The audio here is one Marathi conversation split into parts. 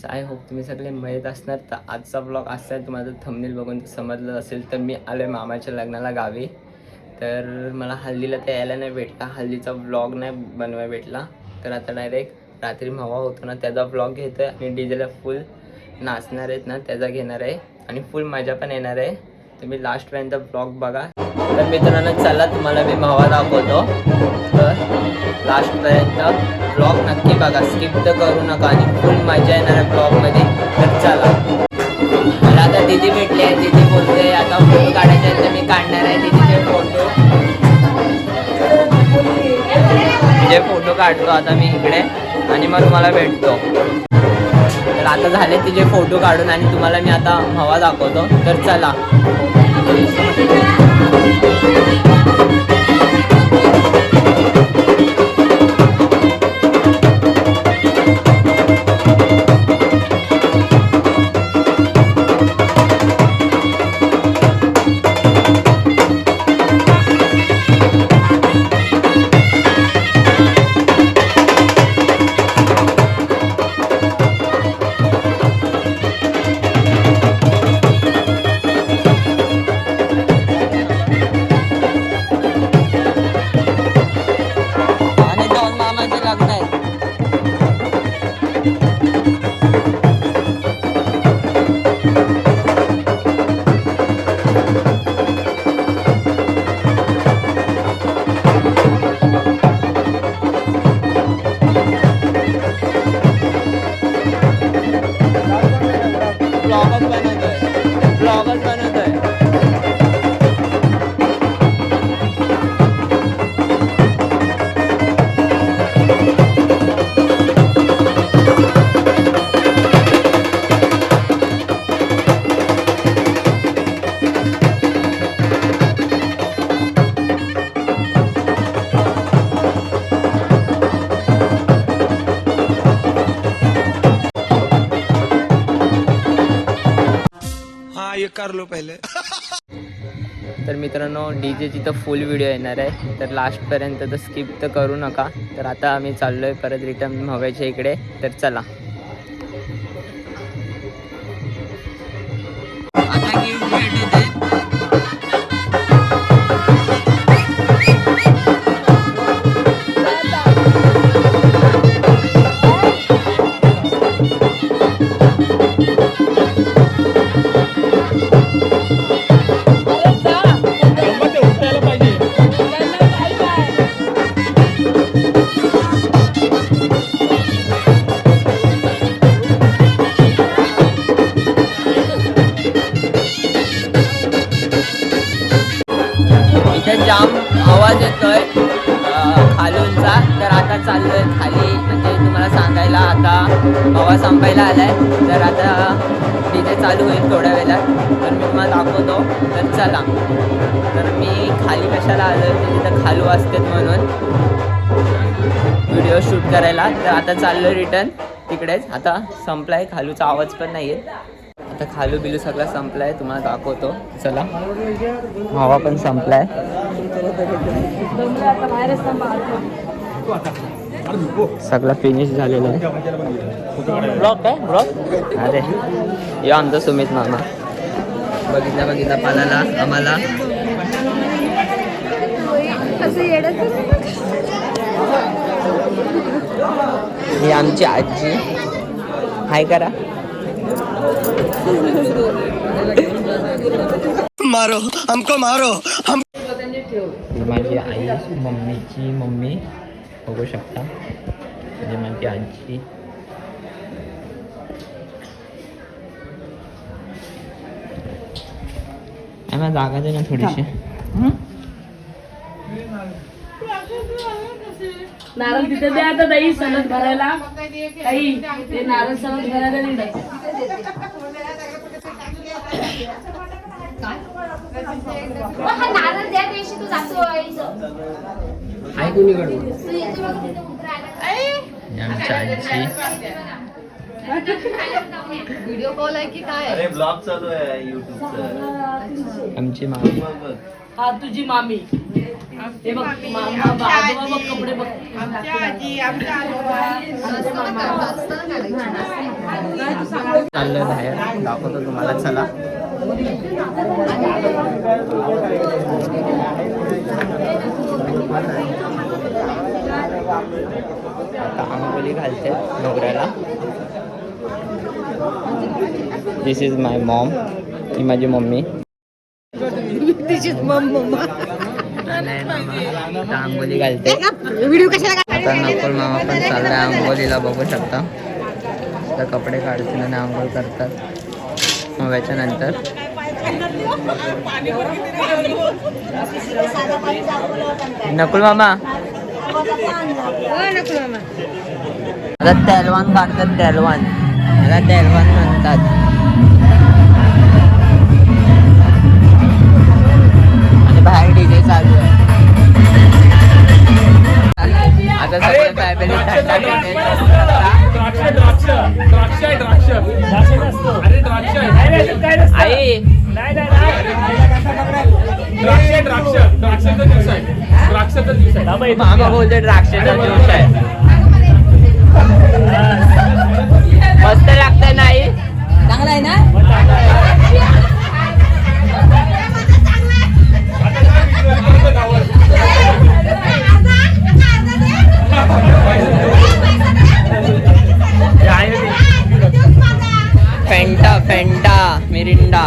फ्रेंड्स, आय होप तुम्ही सगळे मजेत असणार. तर आजचा ब्लॉग असा आहे, तुम्हाला थंबनेल बघून समजलं असेल तर मी आलो आहे मामाच्या लग्नाला गावी. तर मला हल्दीला ते यायला नाही भेटला, हल्दीचा ब्लॉग नाही बनवायला भेटला. तर आता डायरेक्ट रात्री मावा होतो ना त्याचा ब्लॉग घेतो आहे आणि डीजेला फुल नाचणार आहेत ना त्याचा घेणार आहे आणि फुल मजा पण येणार आहे. तुम्ही लास्टपर्यंत ब्लॉग बघा. तर मित्रांनो चला तुम्हाला मी मावा दाखवतो. तर लास्टपर्यंत ब्लॉग नक्की बघा, स्किप तर करू नका आणि फुल मजा येणार आहे ब्लॉगमध्ये. तर चला. मला आता दीदी भेटली आहे, दीदी बोलते आता फोटो काढायचे आहेत तर मी काढणार आहे दीदीचे फोटो. तिचे फोटो काढतो आता मी इकडे आणि मग तुम्हाला भेटतो. तर आता झाले तिचे फोटो काढून आणि तुम्हाला मी आता हवा दाखवतो. तर चला. ये कर लो पहले. तर मित्रांनो डीजेची तर फुल व्हिडिओ येणार आहे, तर लास्टपर्यंत तर स्किप तर करू नका. तर आता आम्ही चाललो आहे परत रिटर्न हव्याच्या इकडे. तर चला. आता गिफ्ट भेट होते. जाम आवाज येतोय खालूनचा. तर आता चाललोय खाली, म्हणजे तुम्हाला सांगायला आता हवा संपायला आलाय. तर आता डीजे चालू होईल थोड्या वेळात, तर मी तुम्हाला दाखवतो. तर चला. तर मी खाली कशाला आलोय, तिथं खालू असतात म्हणून व्हिडिओ शूट करायला. तर आता चाललोय रिटर्न तिकडेच. आता संपलाय, खालूचा आवाज पण नाही येत. आता खालू बिलू सगळं संपलाय, तुम्हाला दाखवतो. चला. हवा पण संपलाय. सगळं फिनिश झालेलं आहे. ब्लॉक काय ब्लॉक. अरे यो आमचा सुमित मामा. बघितला पालाला आम्हाला. ही आमची आजी. हाय करा. मारो हमको मारो हम. माझी आई, मम्मीची मम्मी बघू शकता, म्हणजे माझी आजी. आम्हाला जागा दे ना थोडीशी. नारळ तिथे द्या आता दही सनद भरायला. काही ते नारळ सनद भरायला नाही द्यायचं. नारळ द्या दिवशी तू जातो हाय कुणीकडून आमची आजी. व्हिडिओ कॉल आहे की काय. अरे ब्लॉग चालू आहे युट्यूबचा. आमची मामी. हा तुझी मामी. हे बघ मामा आजोबा बघ कपडे बघ. आमच्या आजी आमच्या आजोबा चाललोय बाहेर, दाखवतो तुम्हाला. चला. आता आंघोळी घालते नवऱ्याला. दिस इज माय मॉम. ही माझी मम्मी. आता आंघोळी घालते. आता नकुल मामा पण चाललाय आंघोळीला, बघू शकता. तर कपडे काढतील आणि आंघोळ करतात. मग याच्यानंतर नकुल मामा आता तेलवान काढतात. तेलवान मला तेलवान म्हणतात. आणि बाहेर डीजे चालू आहे. आता सगळे फॅमिली आई मामा बोलते द्राक्षाचा ज्यूस आहे. मस्त लागतंय नाही? चांगला आहे ना? फेंटा फेंटा मिरिंडा.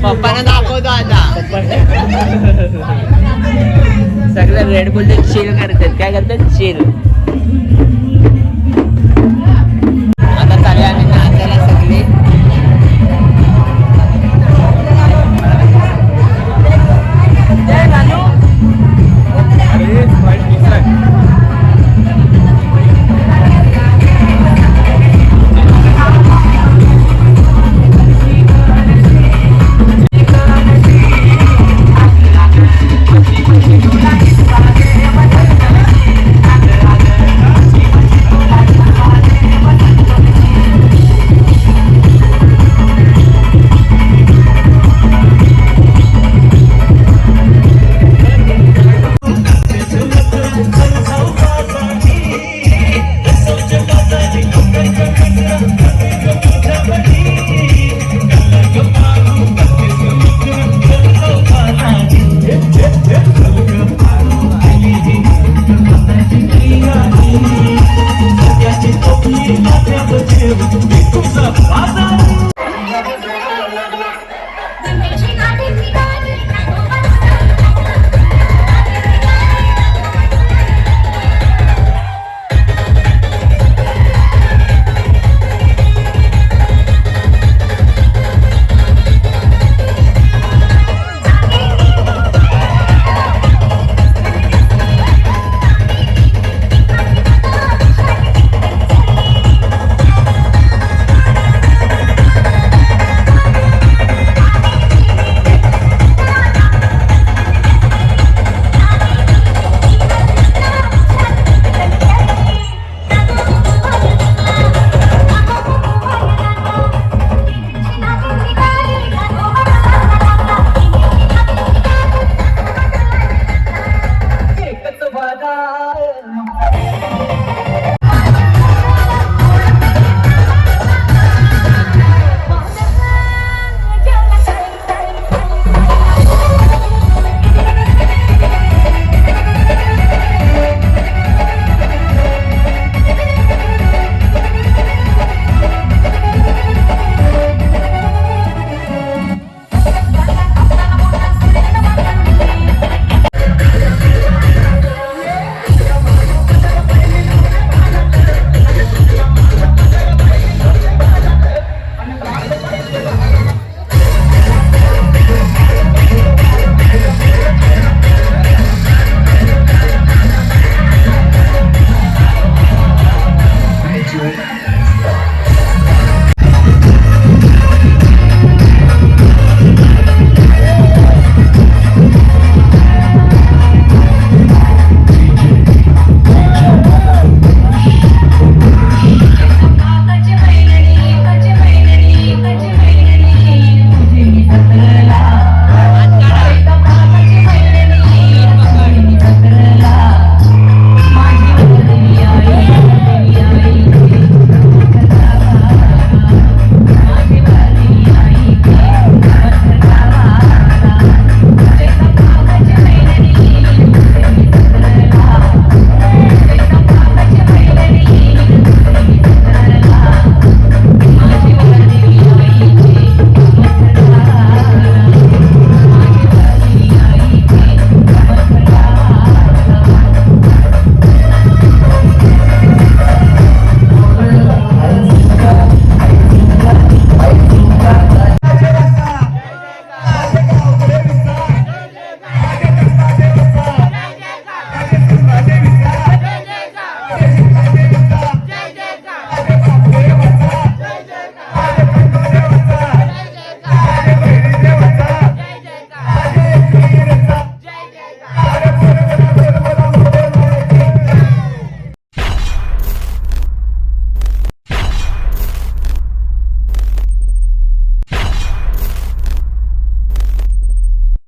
पप्पांना दाखवतो आता. सगळं रेड बुलचे चिल करतात. काय करतात? चिल.